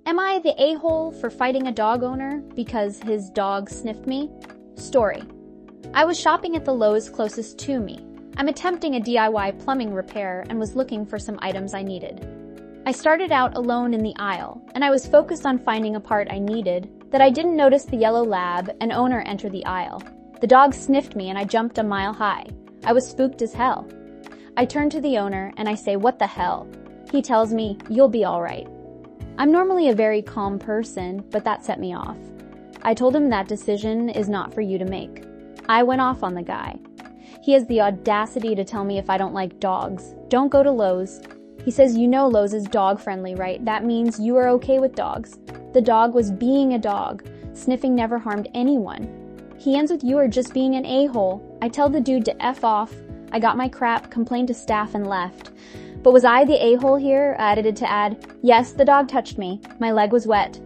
Am I the a-hole for fighting a dog owner because his dog sniffed me? Story. I was shopping at the Lowe's closest to me. I'm attempting a DIY plumbing repair and was looking for some items I needed. I started out alone in the aisle, and I was focused on finding a part I needed that I didn't notice the yellow lab and owner enter the aisle. The dog sniffed me and I jumped a mile high. I was spooked as hell. I turn to the owner and I say, "What the hell?" He tells me, "You'll be all right." I'm normally a very calm person, but that set me off. I told him that decision is not for you to make. I went off on the guy. He has the audacity to tell me if I don't like dogs, don't go to Lowe's. He says, "You know Lowe's is dog friendly, right? That means you are okay with dogs." The dog was being a dog. Sniffing never harmed anyone. He ends with, "You are just being an a-hole." I tell the dude to F off. I got my crap, complained to staff, and left. But was I the a-hole here? I edited to add, "Yes, the dog touched me. My leg was wet."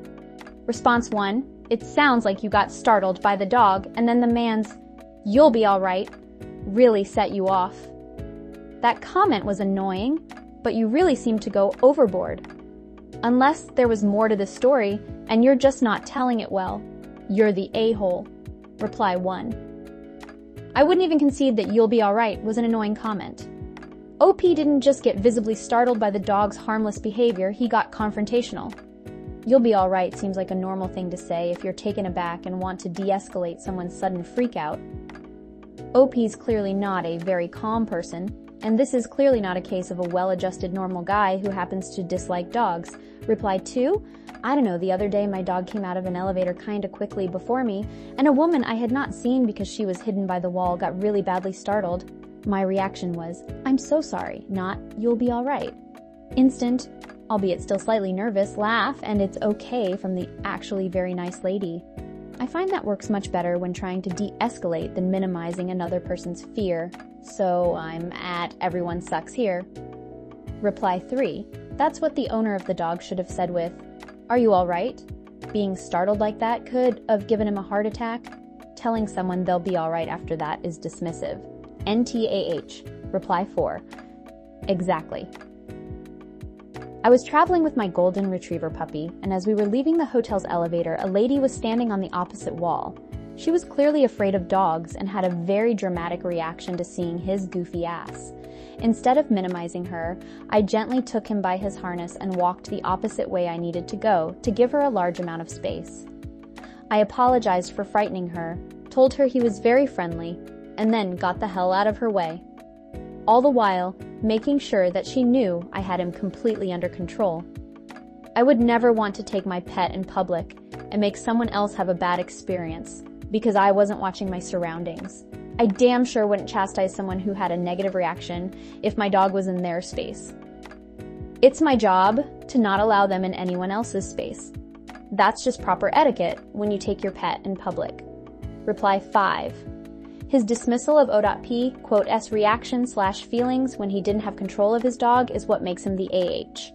Response 1, it sounds like you got startled by the dog, and then the man's, "You'll be all right," really set you off. That comment was annoying, but you really seemed to go overboard. Unless there was more to the story, and you're just not telling it well, you're the a-hole. Reply 1. I wouldn't even concede that "you'll be all right" was an annoying comment. OP didn't just get visibly startled by the dog's harmless behavior, he got confrontational. "You'll be all right" seems like a normal thing to say if you're taken aback and want to de-escalate someone's sudden freakout. OP's clearly not a very calm person, and this is clearly not a case of a well-adjusted normal guy who happens to dislike dogs. Reply 2, I don't know, the other day my dog came out of an elevator kinda quickly before me, and a woman I had not seen because she was hidden by the wall got really badly startled. My reaction was, "I'm so sorry," not "you'll be all right." Instant, albeit still slightly nervous, laugh, and "it's okay" from the actually very nice lady. I find that works much better when trying to de-escalate than minimizing another person's fear. So I'm at "everyone sucks here." Reply 3, that's what the owner of the dog should have said with, "Are you all right?" Being startled like that could have given him a heart attack. Telling someone they'll be all right after that is dismissive. NTAH. Reply 4. Exactly. I was traveling with my golden retriever puppy, and as we were leaving the hotel's elevator, a lady was standing on the opposite wall. She was clearly afraid of dogs and had a very dramatic reaction to seeing his goofy ass. Instead of minimizing her, I gently took him by his harness and walked the opposite way I needed to go to give her a large amount of space. I apologized for frightening her, told her he was very friendly, and then got the hell out of her way. All the while, making sure that she knew I had him completely under control. I would never want to take my pet in public and make someone else have a bad experience because I wasn't watching my surroundings. I damn sure wouldn't chastise someone who had a negative reaction if my dog was in their space. It's my job to not allow them in anyone else's space. That's just proper etiquette when you take your pet in public. Reply 5. His dismissal of O.P, quote, S reaction/feelings when he didn't have control of his dog is what makes him the AH.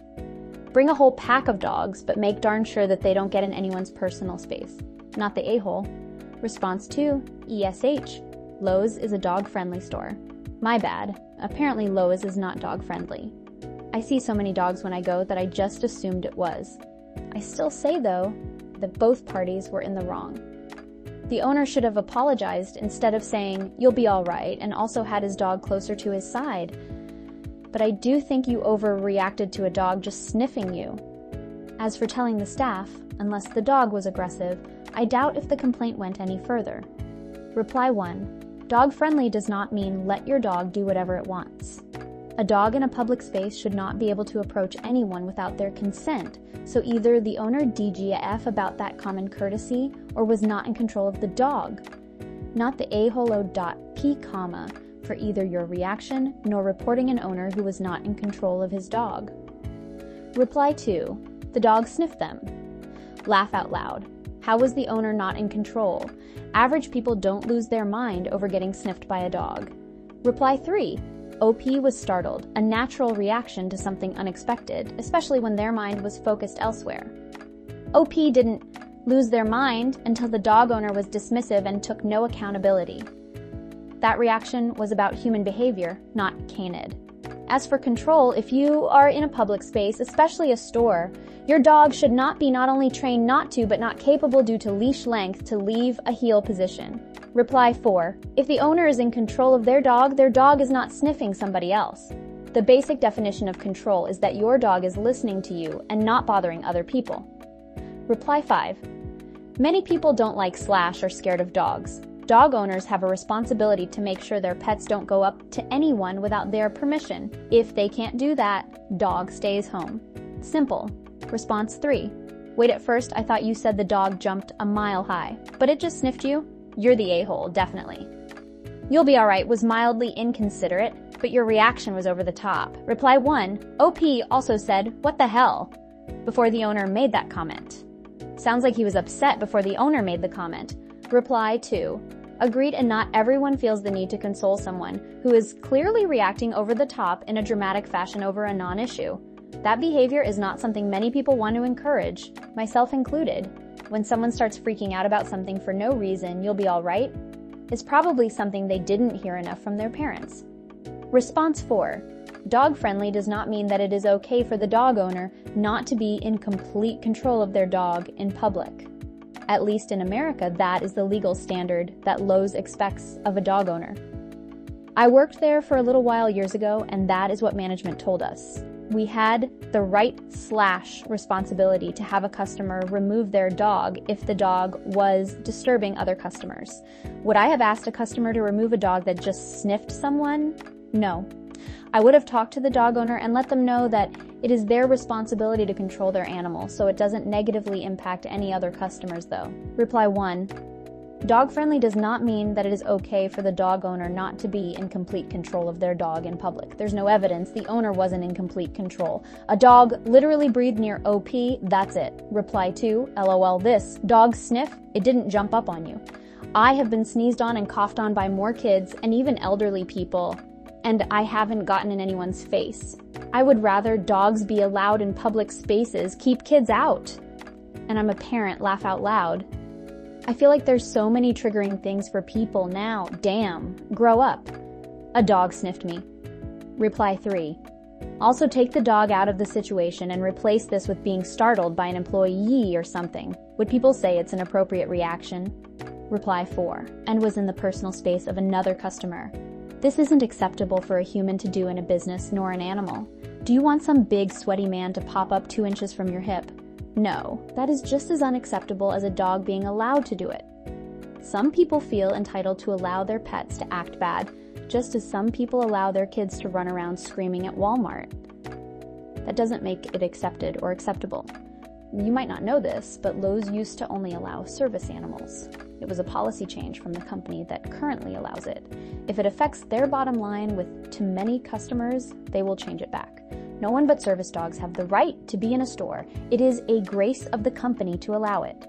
Bring a whole pack of dogs, but make darn sure that they don't get in anyone's personal space. Not the a-hole. Response 2, ESH. Lowe's is a dog-friendly store. My bad. Apparently Lowe's is not dog-friendly. I see so many dogs when I go that I just assumed it was. I still say, though, that both parties were in the wrong. The owner should have apologized instead of saying, "You'll be all right," and also had his dog closer to his side. But I do think you overreacted to a dog just sniffing you. As for telling the staff, unless the dog was aggressive, I doubt if the complaint went any further. Reply 1. Dog-friendly does not mean let your dog do whatever it wants. A dog in a public space should not be able to approach anyone without their consent, so either the owner DGF about that common courtesy or was not in control of the dog. Not the a-holo.p, for either your reaction nor reporting an owner who was not in control of his dog. Reply 2. The dog sniffed them. Laugh out loud. How was the owner not in control? Average people don't lose their mind over getting sniffed by a dog. Reply 3. OP was startled, a natural reaction to something unexpected, especially when their mind was focused elsewhere. OP didn't lose their mind until the dog owner was dismissive and took no accountability. That reaction was about human behavior, not canid. As for control, if you are in a public space, especially a store, your dog should not be not only trained not to, but not capable due to leash length to leave a heel position. Reply 4. If the owner is in control of their dog is not sniffing somebody else. The basic definition of control is that your dog is listening to you and not bothering other people. Reply 5. Many people don't like / are scared of dogs. Dog owners have a responsibility to make sure their pets don't go up to anyone without their permission. If they can't do that, dog stays home. Simple. Response 3. Wait, at first I thought you said the dog jumped a mile high, but it just sniffed you? You're the a-hole, definitely. You'll be alright was mildly inconsiderate, but your reaction was over the top. Reply 1. OP also said, "What the hell?" before the owner made that comment. Sounds like he was upset before the owner made the comment. Reply 2. Agreed, and not everyone feels the need to console someone who is clearly reacting over the top in a dramatic fashion over a non-issue. That behavior is not something many people want to encourage, myself included. When someone starts freaking out about something for no reason, "You'll be all right," is probably something they didn't hear enough from their parents. Response 4. Dog-friendly does not mean that it is okay for the dog owner not to be in complete control of their dog in public. At least in America, that is the legal standard that Lowe's expects of a dog owner. I worked there for a little while years ago, and that is what management told us. We had the right / responsibility to have a customer remove their dog if the dog was disturbing other customers. Would I have asked a customer to remove a dog that just sniffed someone? No. I would have talked to the dog owner and let them know that it is their responsibility to control their animal, so it doesn't negatively impact any other customers though. Reply 1. Dog-friendly does not mean that it is okay for the dog owner not to be in complete control of their dog in public. There's no evidence the owner wasn't in complete control. A dog literally breathed near OP, that's it. Reply 2, LOL this. Dog sniff, it didn't jump up on you. I have been sneezed on and coughed on by more kids and even elderly people, and I haven't gotten in anyone's face. I would rather dogs be allowed in public spaces, keep kids out. And I'm a parent, laugh out loud. I feel like there's so many triggering things for people now. Damn, grow up. A dog sniffed me. Reply 3. Also take the dog out of the situation and replace this with being startled by an employee or something. Would people say it's an appropriate reaction? Reply 4. And was in the personal space of another customer. This isn't acceptable for a human to do in a business, nor an animal. Do you want some big sweaty man to pop up 2 inches from your hip? No, that is just as unacceptable as a dog being allowed to do it. Some people feel entitled to allow their pets to act bad, just as some people allow their kids to run around screaming at Walmart. That doesn't make it accepted or acceptable. You might not know this, but Lowe's used to only allow service animals. It was a policy change from the company that currently allows it. If it affects their bottom line with too many customers, they will change it back. No one but service dogs have the right to be in a store. It is a grace of the company to allow it.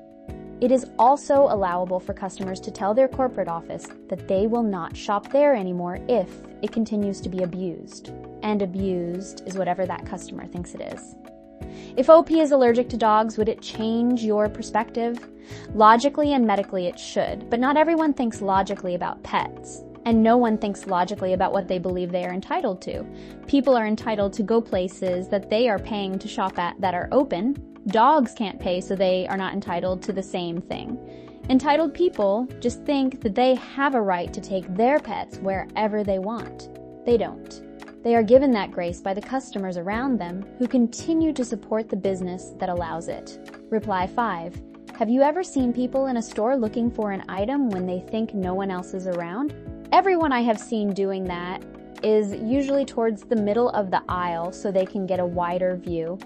It is also allowable for customers to tell their corporate office that they will not shop there anymore if it continues to be abused. And abused is whatever that customer thinks it is. If OP is allergic to dogs, would it change your perspective? Logically and medically it should, but not everyone thinks logically about pets. And no one thinks logically about what they believe they are entitled to. People are entitled to go places that they are paying to shop at that are open. Dogs can't pay, so they are not entitled to the same thing. Entitled people just think that they have a right to take their pets wherever they want. They don't. They are given that grace by the customers around them who continue to support the business that allows it. Reply 5. Have you ever seen people in a store looking for an item when they think no one else is around? Everyone I have seen doing that is usually towards the middle of the aisle so they can get a wider view.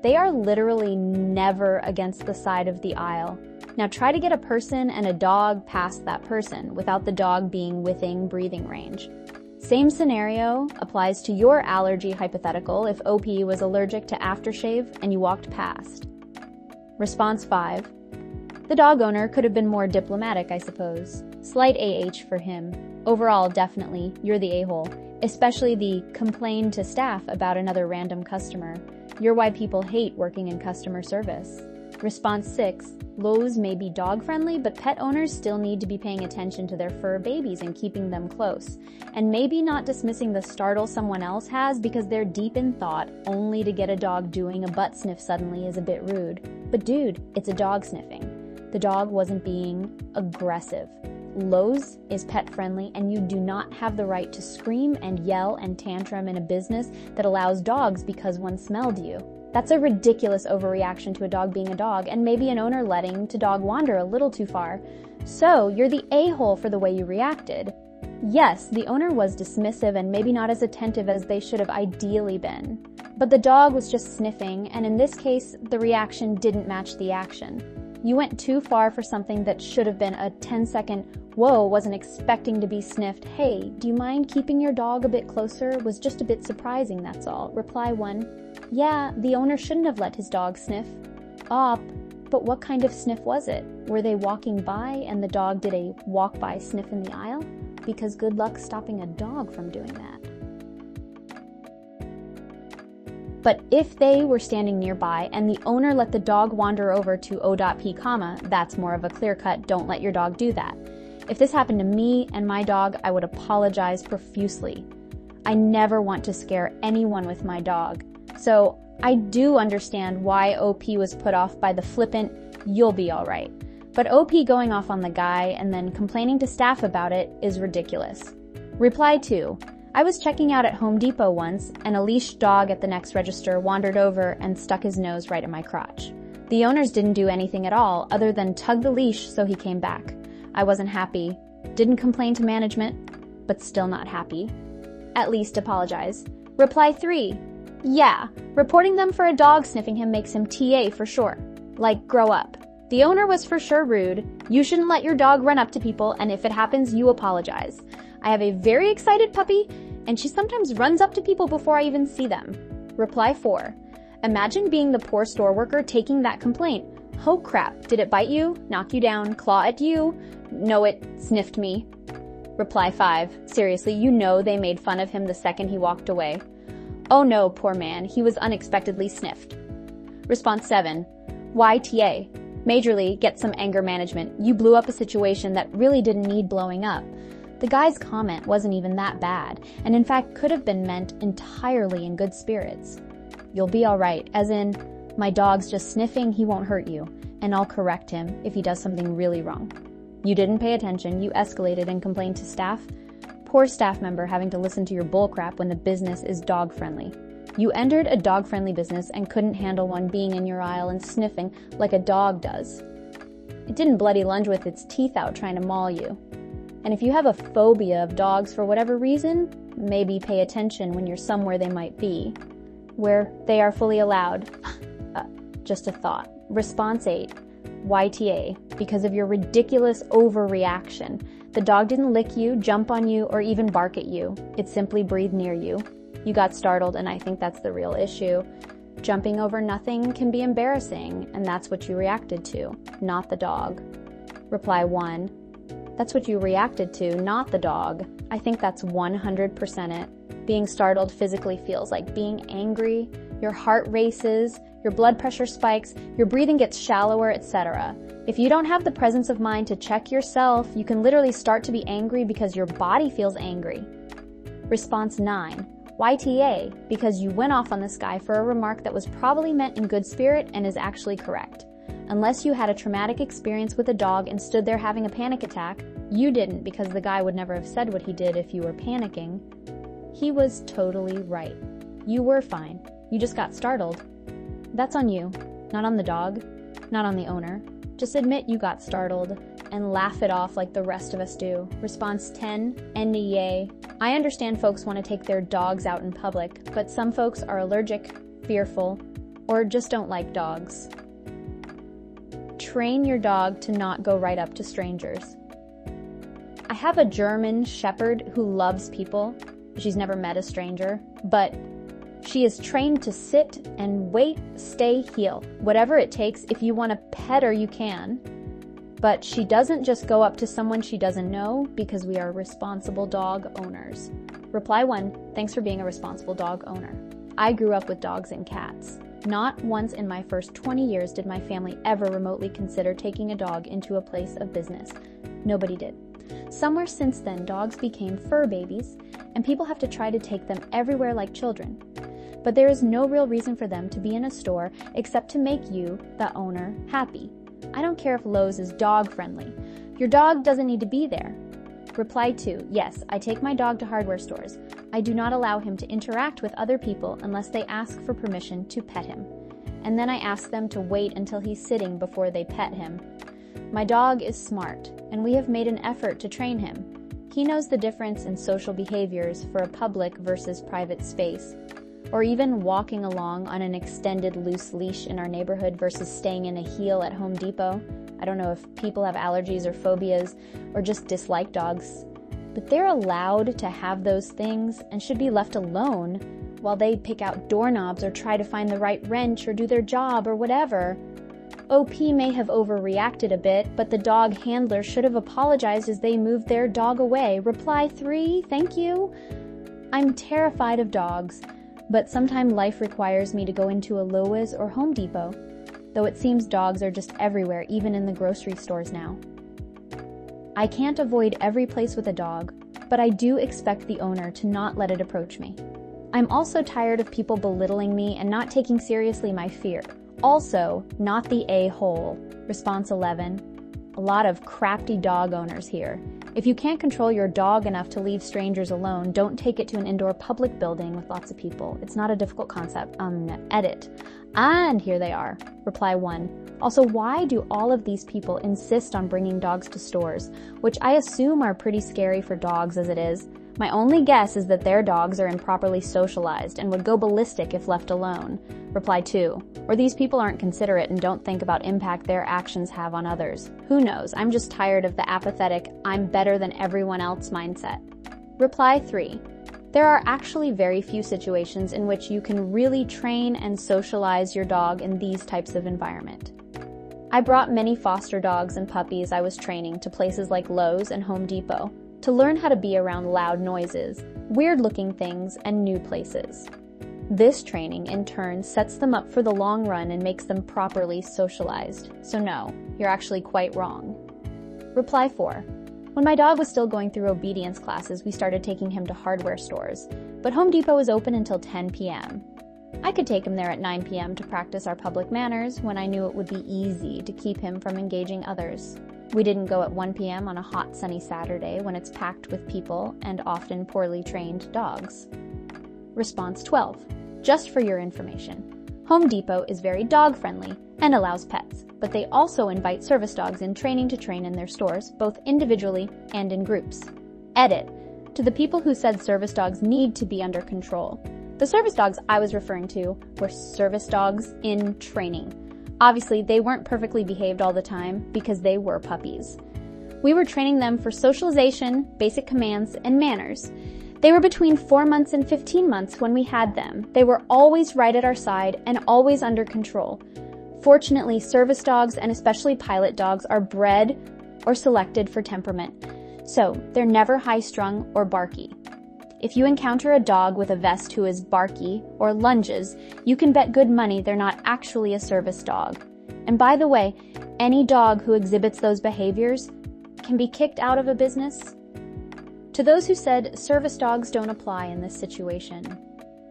They are literally never against the side of the aisle. Now try to get a person and a dog past that person without the dog being within breathing range. Same scenario applies to your allergy hypothetical if OP was allergic to aftershave and you walked past. Response 5. The dog owner could have been more diplomatic, I suppose. Slight AH for him. Overall, definitely, you're the a-hole. Especially the complain to staff about another random customer. You're why people hate working in customer service. Response 6. Lowe's may be dog-friendly, but pet owners still need to be paying attention to their fur babies and keeping them close. And maybe not dismissing the startle someone else has because they're deep in thought, only to get a dog doing a butt sniff suddenly is a bit rude. But dude, it's a dog sniffing. The dog wasn't being aggressive. Lowe's is pet-friendly, and you do not have the right to scream and yell and tantrum in a business that allows dogs because one smelled you. That's a ridiculous overreaction to a dog being a dog, and maybe an owner letting the dog wander a little too far. So, you're the a-hole for the way you reacted. Yes, the owner was dismissive and maybe not as attentive as they should have ideally been. But the dog was just sniffing, and in this case, the reaction didn't match the action. You went too far for something that should have been a 10-second, whoa, wasn't expecting to be sniffed. Hey, do you mind keeping your dog a bit closer? Was just a bit surprising, that's all. Reply 1. Yeah, the owner shouldn't have let his dog sniff. But what kind of sniff was it? Were they walking by and the dog did a walk-by sniff in the aisle? Because good luck stopping a dog from doing that. But if they were standing nearby and the owner let the dog wander over to O.P, that's more of a clear-cut, don't let your dog do that. If this happened to me and my dog, I would apologize profusely. I never want to scare anyone with my dog. So I do understand why OP was put off by the flippant, you'll be alright. But OP going off on the guy and then complaining to staff about it is ridiculous. Reply 2. I was checking out at Home Depot once, and a leashed dog at the next register wandered over and stuck his nose right in my crotch. The owners didn't do anything at all other than tug the leash so he came back. I wasn't happy. Didn't complain to management, but still not happy. At least apologize. Reply 3. Yeah, reporting them for a dog sniffing him makes him TA for sure. Like, grow up. The owner was for sure rude. You shouldn't let your dog run up to people, and if it happens, you apologize. I have a very excited puppy, and she sometimes runs up to people before I even see them. Reply 4. Imagine being the poor store worker taking that complaint. Oh crap, did it bite you, knock you down, claw at you? No, it sniffed me. Reply 5. Seriously, you know they made fun of him the second he walked away. Oh no, poor man, he was unexpectedly sniffed. Response 7. YTA. Majorly, get some anger management. You blew up a situation that really didn't need blowing up. The guy's comment wasn't even that bad, and in fact could have been meant entirely in good spirits. You'll be alright, as in, my dog's just sniffing, he won't hurt you, and I'll correct him if he does something really wrong. You didn't pay attention, you escalated and complained to staff. Poor staff member having to listen to your bullcrap when the business is dog-friendly. You entered a dog-friendly business and couldn't handle one being in your aisle and sniffing like a dog does. It didn't bloody lunge with its teeth out trying to maul you. And if you have a phobia of dogs for whatever reason, maybe pay attention when you're somewhere they might be, where they are fully allowed. Just a thought. Response 8. YTA. Because of your ridiculous overreaction. The dog didn't lick you, jump on you, or even bark at you. It simply breathed near you. You got startled, and I think that's the real issue. Jumping over nothing can be embarrassing, and that's what you reacted to, not the dog. Reply 1. That's what you reacted to, not the dog. I think that's 100% it. Being startled physically feels like being angry, your heart races, your blood pressure spikes, your breathing gets shallower, etc. If you don't have the presence of mind to check yourself, you can literally start to be angry because your body feels angry. Response 9. YTA, because you went off on this guy for a remark that was probably meant in good spirit and is actually correct. Unless you had a traumatic experience with a dog and stood there having a panic attack, you didn't because the guy would never have said what he did if you were panicking. He was totally right. You were fine. You just got startled. That's on you, not on the dog, not on the owner. Just admit you got startled and laugh it off like the rest of us do. Response 10, NEA. I understand folks want to take their dogs out in public, but some folks are allergic, fearful, or just don't like dogs. Train your dog to not go right up to strangers. I have a German shepherd who loves people. She's never met a stranger, but she is trained to sit and wait, stay, heel. Whatever it takes, if you want to pet her, you can. But she doesn't just go up to someone she doesn't know because we are responsible dog owners. Reply 1, thanks for being a responsible dog owner. I grew up with dogs and cats. Not once in my first 20 years did my family ever remotely consider taking a dog into a place of business. Nobody did. Somewhere since then, dogs became fur babies, and people have to try to take them everywhere like children. But there is no real reason for them to be in a store except to make you, the owner, happy. I don't care if Lowe's is dog-friendly. Your dog doesn't need to be there. Reply 2. Yes, I take my dog to hardware stores. I do not allow him to interact with other people unless they ask for permission to pet him. And then I ask them to wait until he's sitting before they pet him. My dog is smart, and we have made an effort to train him. He knows the difference in social behaviors for a public versus private space, or even walking along on an extended loose leash in our neighborhood versus staying in a heel at Home Depot. I don't know if people have allergies or phobias or just dislike dogs, but they're allowed to have those things and should be left alone while they pick out doorknobs or try to find the right wrench or do their job or whatever. OP may have overreacted a bit, but the dog handler should have apologized as they moved their dog away. Reply 3, thank you. I'm terrified of dogs, but sometimes life requires me to go into a Lowe's or Home Depot, though it seems dogs are just everywhere, even in the grocery stores now. I can't avoid every place with a dog, but I do expect the owner to not let it approach me. I'm also tired of people belittling me and not taking seriously my fear. Also, not the a-hole. Response 11. A lot of crafty dog owners here. If you can't control your dog enough to leave strangers alone, don't take it to an indoor public building with lots of people. It's not a difficult concept. Edit. And here they are. Reply 1. Also, why do all of these people insist on bringing dogs to stores, which I assume are pretty scary for dogs as it is? My only guess is that their dogs are improperly socialized and would go ballistic if left alone. Reply 2. Or these people aren't considerate and don't think about impact their actions have on others. Who knows? I'm just tired of the apathetic, I'm better than everyone else mindset. Reply 3. There are actually very few situations in which you can really train and socialize your dog in these types of environment. I brought many foster dogs and puppies I was training to places like Lowe's and Home Depot to learn how to be around loud noises, weird-looking things, and new places. This training, in turn, sets them up for the long run and makes them properly socialized. So no, you're actually quite wrong. Reply 4. When my dog was still going through obedience classes, we started taking him to hardware stores, but Home Depot was open until 10 p.m. I could take him there at 9 p.m. to practice our public manners when I knew it would be easy to keep him from engaging others. We didn't go at 1 p.m. on a hot, sunny Saturday when it's packed with people and often poorly trained dogs. Response 12. Just for your information, Home Depot is very dog-friendly and allows pets, but they also invite service dogs in training to train in their stores, both individually and in groups. Edit. To the people who said service dogs need to be under control. The service dogs I was referring to were service dogs in training. Obviously, they weren't perfectly behaved all the time because they were puppies. We were training them for socialization, basic commands, and manners. They were between 4 months and 15 months when we had them. They were always right at our side and always under control. Fortunately, service dogs and especially pilot dogs are bred or selected for temperament, so they're never high-strung or barky. If you encounter a dog with a vest who is barky or lunges, you can bet good money they're not actually a service dog. And by the way, any dog who exhibits those behaviors can be kicked out of a business. To those who said service dogs don't apply in this situation,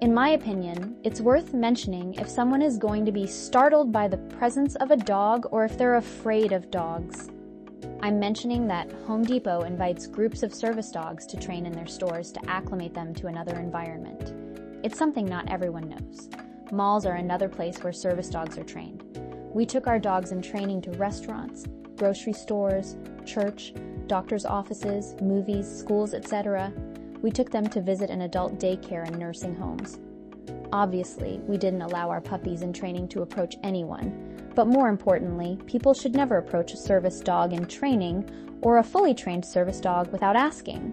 in my opinion, it's worth mentioning if someone is going to be startled by the presence of a dog or if they're afraid of dogs. I'm mentioning that Home Depot invites groups of service dogs to train in their stores to acclimate them to another environment. It's something not everyone knows. Malls are another place where service dogs are trained. We took our dogs in training to restaurants, grocery stores, church, doctor's offices, movies, schools, etc. We took them to visit an adult daycare and nursing homes. Obviously, we didn't allow our puppies in training to approach anyone, but more importantly, people should never approach a service dog in training or a fully trained service dog without asking.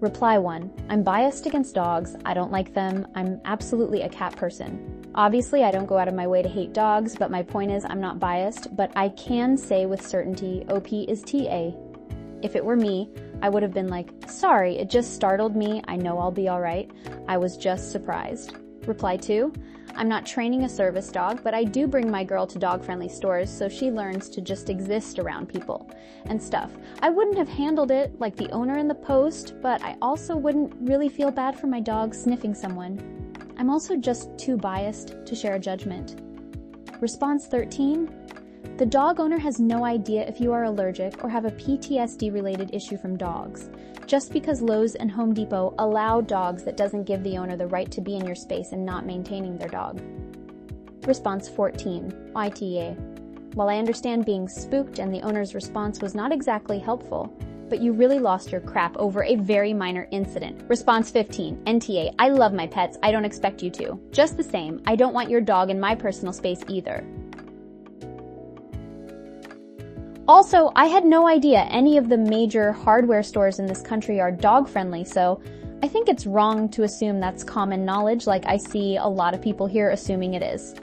Reply 1. I'm biased against dogs. I don't like them. I'm absolutely a cat person. Obviously, I don't go out of my way to hate dogs, but my point is I'm not biased, but I can say with certainty OP is TA. If it were me, I would have been like, sorry, it just startled me. I know I'll be all right. I was just surprised. Reply 2. I'm not training a service dog, but I do bring my girl to dog-friendly stores so she learns to just exist around people and stuff. I wouldn't have handled it like the owner in the post, but I also wouldn't really feel bad for my dog sniffing someone. I'm also just too biased to share a judgment. Response 13. The dog owner has no idea if you are allergic or have a PTSD-related issue from dogs. Just because Lowe's and Home Depot allow dogs, that doesn't give the owner the right to be in your space and not maintaining their dog. Response 14. Aita. While I understand being spooked and the owner's response was not exactly helpful, but you really lost your crap over a very minor incident. Response 15. NTA. I love my pets. I don't expect you to. Just the same, I don't want your dog in my personal space either. Also, I had no idea any of the major hardware stores in this country are dog-friendly, so I think it's wrong to assume that's common knowledge like I see a lot of people here assuming it is.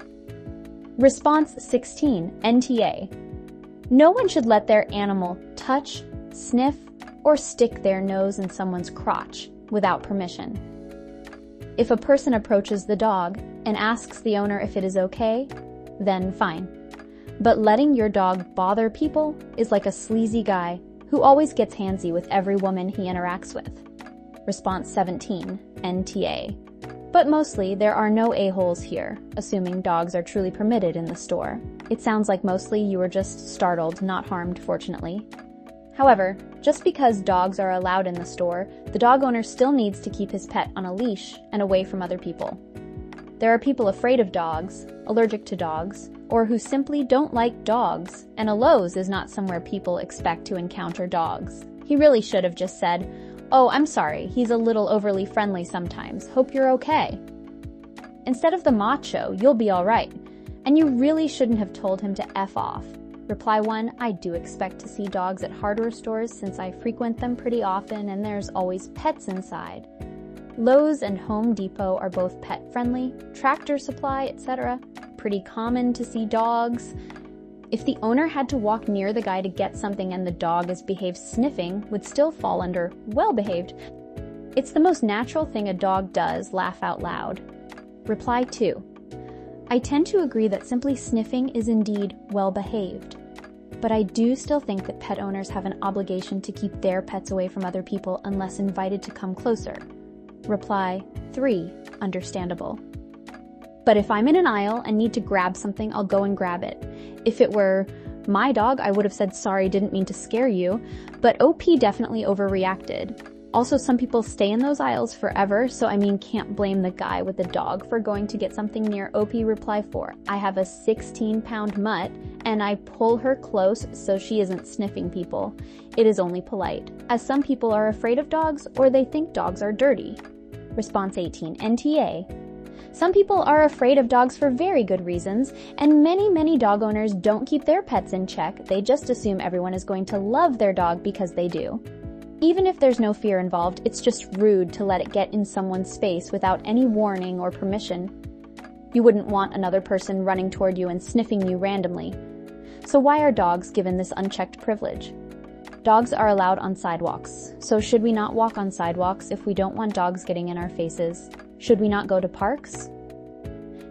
Response 16. NTA. No one should let their animal touch, sniff, or stick their nose in someone's crotch without permission. If a person approaches the dog and asks the owner if it is okay, then fine. But letting your dog bother people is like a sleazy guy who always gets handsy with every woman he interacts with. Response 17. NTA. But mostly, there are no a-holes here, assuming dogs are truly permitted in the store. It sounds like mostly you were just startled, not harmed, fortunately. However, just because dogs are allowed in the store, the dog owner still needs to keep his pet on a leash and away from other people. There are people afraid of dogs, allergic to dogs, or who simply don't like dogs, and a Lowe's is not somewhere people expect to encounter dogs. He really should have just said, "Oh, I'm sorry, he's a little overly friendly sometimes. Hope you're okay." Instead of the macho, "You'll be alright," and you really shouldn't have told him to F off. Reply 1. I do expect to see dogs at hardware stores since I frequent them pretty often and there's always pets inside. Lowe's and Home Depot are both pet-friendly, Tractor Supply, etc. Pretty common to see dogs. If the owner had to walk near the guy to get something and the dog is behaved sniffing, would still fall under well-behaved. It's the most natural thing a dog does, laugh out loud. Reply 2. I tend to agree that simply sniffing is indeed well-behaved. But I do still think that pet owners have an obligation to keep their pets away from other people unless invited to come closer. Reply 3. Understandable. But if I'm in an aisle and need to grab something, I'll go and grab it. If it were my dog, I would have said, "Sorry, didn't mean to scare you," but OP definitely overreacted. Also, some people stay in those aisles forever, so can't blame the guy with the dog for going to get something near OP. Reply 4. I have a 16-pound mutt, and I pull her close so she isn't sniffing people. It is only polite, as some people are afraid of dogs or they think dogs are dirty. Response 18. NTA. Some people are afraid of dogs for very good reasons, and many dog owners don't keep their pets in check. They just assume everyone is going to love their dog because they do. Even if there's no fear involved, it's just rude to let it get in someone's space without any warning or permission. You wouldn't want another person running toward you and sniffing you randomly. So why are dogs given this unchecked privilege? Dogs are allowed on sidewalks. So should we not walk on sidewalks if we don't want dogs getting in our faces? Should we not go to parks?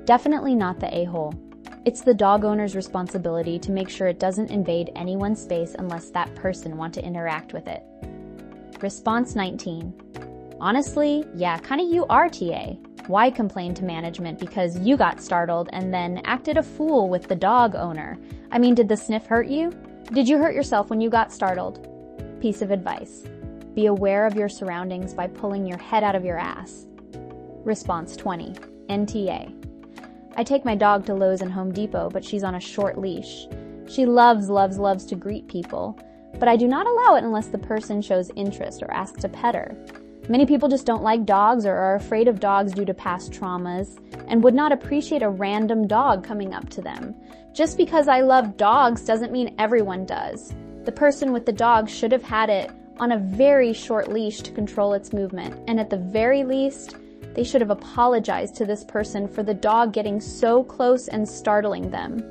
Definitely not the a-hole. It's the dog owner's responsibility to make sure it doesn't invade anyone's space unless that person wants to interact with it. Response 19. Honestly, yeah, kinda you are TA. Why complain to management because you got startled and then acted a fool with the dog owner? Did the sniff hurt you? Did you hurt yourself when you got startled? Piece of advice. Be aware of your surroundings by pulling your head out of your ass. Response 20. NTA. I take my dog to Lowe's and Home Depot, but she's on a short leash. She loves to greet people, but I do not allow it unless the person shows interest or asks to pet her. Many people just don't like dogs or are afraid of dogs due to past traumas and would not appreciate a random dog coming up to them. Just because I love dogs doesn't mean everyone does. The person with the dog should have had it on a very short leash to control its movement, and at the very least, they should have apologized to this person for the dog getting so close and startling them.